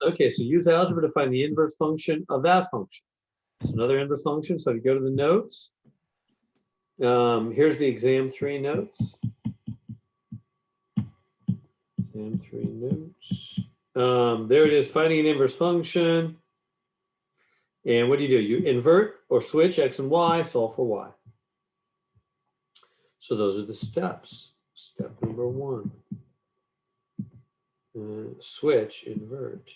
Okay, so use algebra to find the inverse function of that function. So another inverse function. So if you go to the notes, here's the exam 3 notes. Exam 3 notes. There it is, finding an inverse function. And what do? You invert or switch x and y, solve for y. So those are the steps. Step number 1. Switch, invert.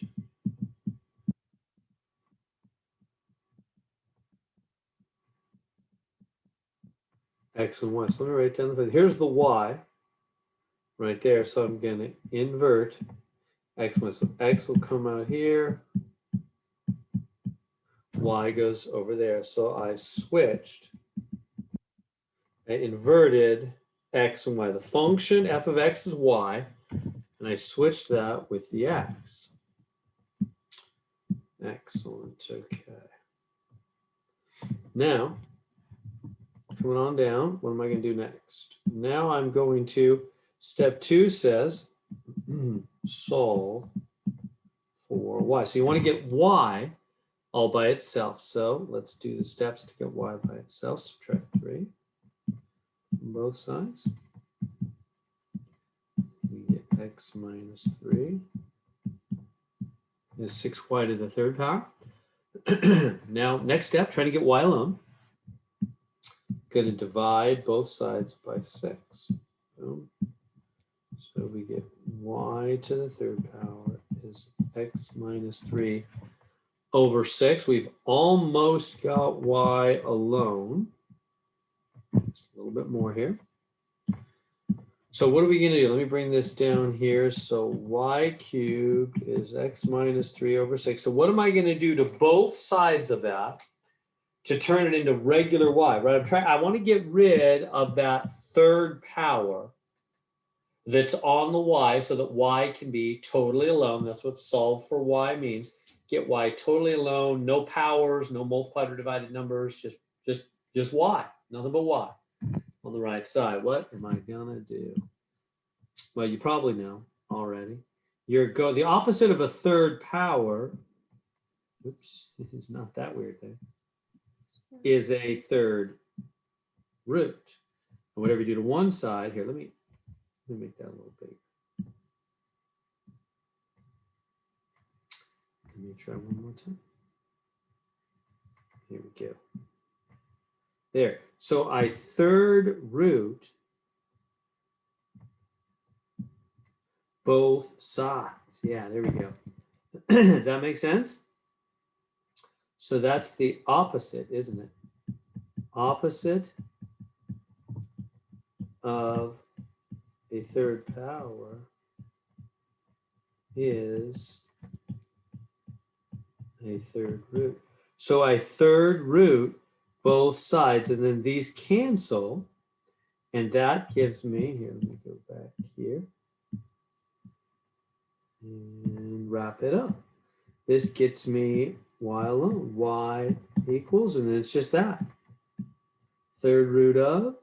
X and y. So let me write down the, here's the y right there. So I'm going to invert x and y. So x will come out here. Y goes over there. So I switched. I inverted x and y. The function f of x is y. And I switched that with the x. Excellent. Okay. Now, coming on down, what am I going to do next? Now I'm going to, step 2 says, solve for y. So you want to get y all by itself. So let's do the steps to get y by itself. Subtract 3 from both sides. We get x minus 3 is 6y to the 3rd power. Now, next step, trying to get y alone. Going to divide both sides by 6. Boom. So we get y to the 3rd power is x minus 3 over 6. We've almost got y alone. Just a little bit more here. So what are we going to do? Let me bring this down here. So y cubed is x minus 3 over 6. So what am I going to do to both sides of that to turn it into regular y, right? I want to get rid of that 3rd power that's on the y so that y can be totally alone. That's what solve for y means. Get y totally alone, no powers, no multiplied or divided numbers, just y, nothing but y on the right side. What am I gonna do? Well, you probably know already. The opposite of a 3rd power, oops, it's not that weird thing, is a 3rd root. And whatever you do to one side, here, let me make that a little bigger. Let me try one more time. Here we go. There. So I 3rd root both sides. Yeah, there we go. Does that make sense? So that's the opposite, isn't it? Opposite of a 3rd power is a 3rd root. So I 3rd root both sides, and then these cancel, and that gives me, here, let me go back here and wrap it up. This gets me y alone. Y equals, and then it's just that. 3rd root of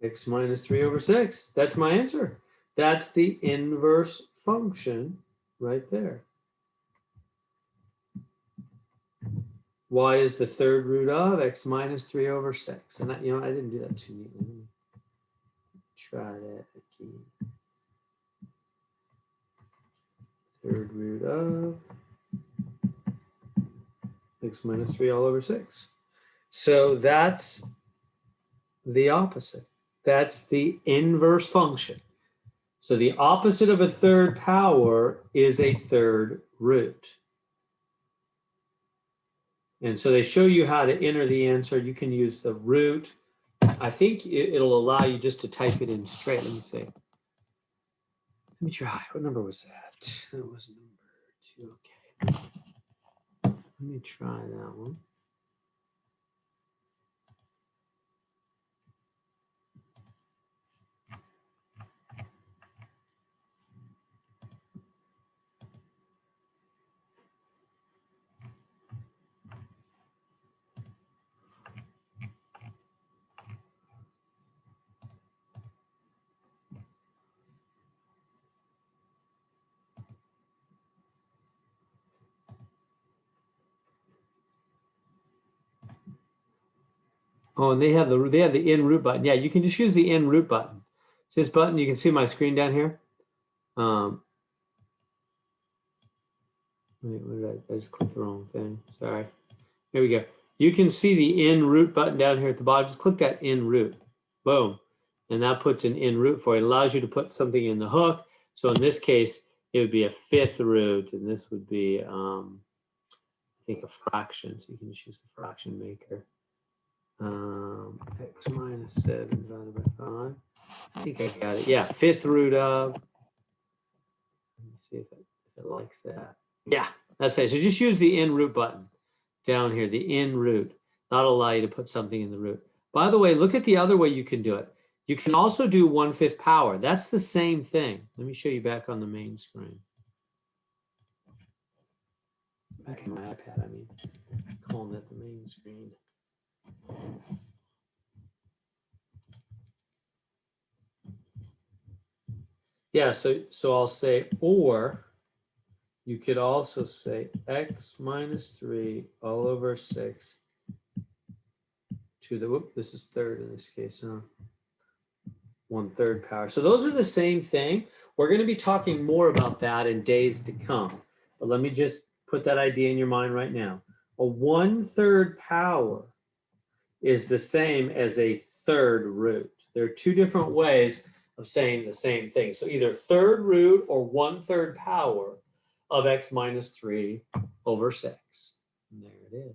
x minus 3 over 6. That's my answer. That's the inverse function right there. Y is the 3rd root of x minus 3 over 6. And that, I didn't do that too neatly. Let me try that again. 3rd root of x minus 3 all over 6. So that's the opposite. That's the inverse function. So the opposite of a 3rd power is a 3rd root. And so they show you how to enter the answer. You can use the root. I think it'll allow you just to type it in straight. Let me see. Let me try. What number was that? That was number 2. Okay. Let me try that one. Oh, and they have the in root button. Yeah, you can just use the in root button. So this button, you can see my screen down here. Wait, what did I just clicked the wrong thing. Sorry. Here we go. You can see the in root button down here at the bottom. Just click that in root. Boom. And that puts an in root for it. It allows you to put something in the hook. So in this case, it would be a fifth root, and this would be, I think, a fraction. So you can just use the fraction maker. X minus 7 divided by 5. I think I got it. Yeah, fifth root of. Let me see if it likes that. Yeah, that's it. So just use the in root button down here, the in root. That'll allow you to put something in the root. By the way, look at the other way you can do it. You can also do 1/5 power. That's the same thing. Let me show you back on the main screen. Back in my iPad, I mean, calling that the main screen. Yeah, so I'll say, or you could also say x minus 3 all over 6 to the, whoop, this is third in this case, huh? 1/3 power. So those are the same thing. We're going to be talking more about that in days to come. But let me just put that idea in your mind right now. A 1/3 power is the same as a third root. There are two different ways of saying the same thing. So either third root or 1/3 power of x minus 3 over 6. And there it is.